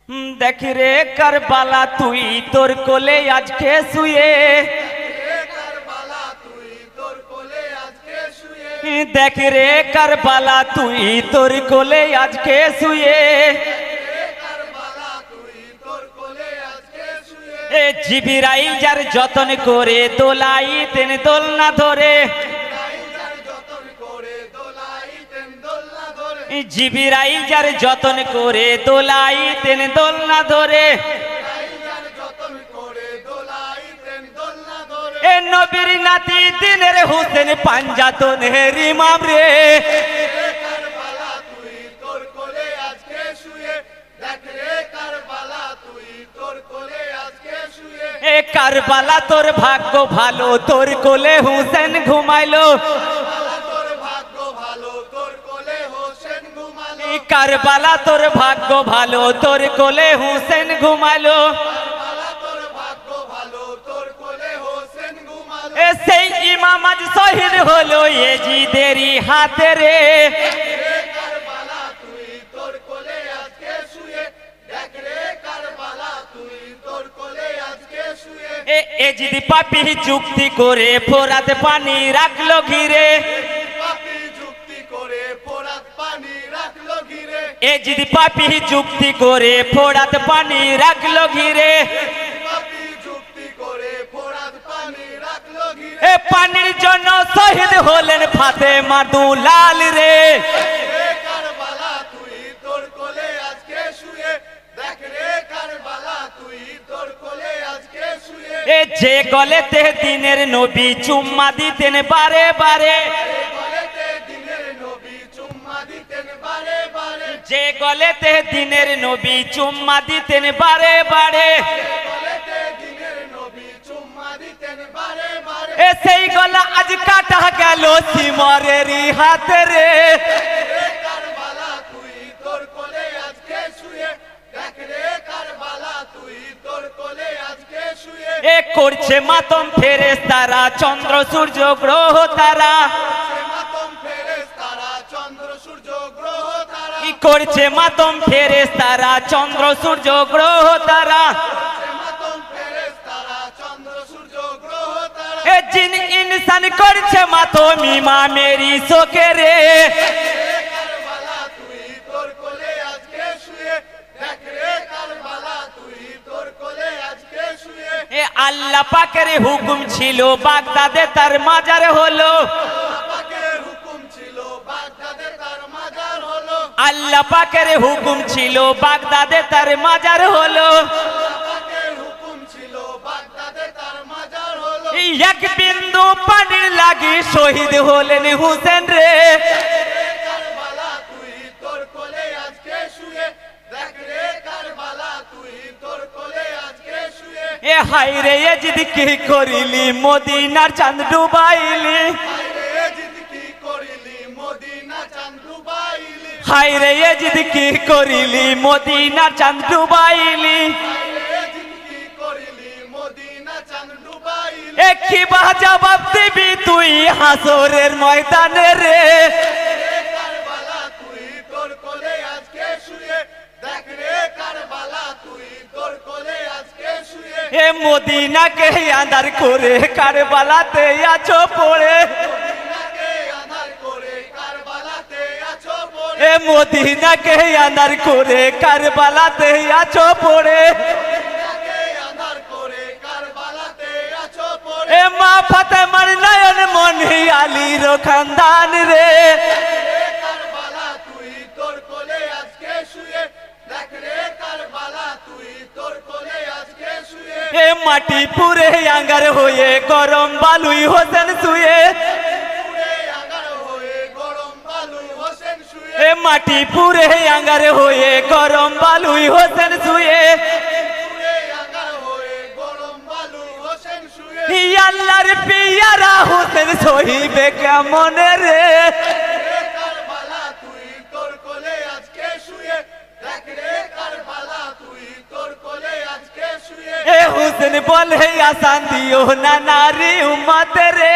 देख रे करबाला तुई तोर कोले आज के शुए देख रे करबाला तुई तोर कोले आज के शुए जिबिराइल जार जतन करे दोलाई तेन दोलना धरे जिबिराइल जार जतन करे दोलाई तेन दोलना धरे ए नबीर नाती दिनेर हुसैन पांजातन हेरी मामरे ए करबाला तोर भाग्य भालो तोर कोले हुसैन घुमाइलो करबाला तोर भाग्य भालो तोर कोले हुसैन घुमाइलो ऐसे इमाम आज शहीद होलो येजिदेरी हाथे रे एजिद पापी चुक्ति करे फोरात पानी राखलो घिरे एजिद पापी चुक्ति करे फोरात पानी राखलो घिरे ए पानिर जন্য শহীদ হলেন ফাতেমা দুলাল রে ए जे गलेते दिनेर नबी चुम्मा दितेन बारे बारे जे गलेते दिनेर नबी चुम्मा दितेन बारे बारे ए सेई गला आज काटा गेल सिमरेरी हाथे रे ए करछे मातम फेरेस्तारा चंद्र सूर्य ग्रह तारा इ करछे मातम फेरेस्तारा चंद्र सूर्य ग्रह तारा ए जिन इंसान करछे मातम इमामेरी शोके रे আল্লাহ পাকের হুকুম ছিল বাগদাদে তার মাজার হলো আল্লাহ পাকের হুকুম ছিল বাগদাদে তার মাজার হলো এক বিন্দু পানির লাগি শহীদ হলেন হুসেন রে ए हाय रे यजिद की करिली मदीनार चांद डुबाइली हाय रे यजिद की करिली मदीनार चांद डुबाइली एक की बात जवाब दिबी तुई हासरेर मयदाने रे ए मदीना के अंदर करे करबालाते आछो पड़े ए मदीना के अंदर करे करबालाते आछो पड़े ए मा फातेमार नयन मनी आली रो खानदान रे ए माटी पूरे आंगार होए गरम बालुई होसेन शुए ए माटी पूरे आंगार होए गरम बालुई होसेन शुए अल्लाहर पियारा होसेन सहिबे केमन रे ए हुसैन बोले आसान दियो ना नारी उम्मत रे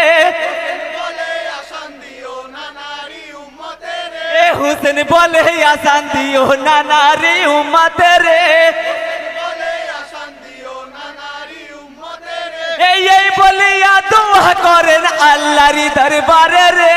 ए হুসেন বলে আসান দিও নানারি উম্মতে রে এই বলিয়া দোয়া করেন আল্লাহর দরবারে রে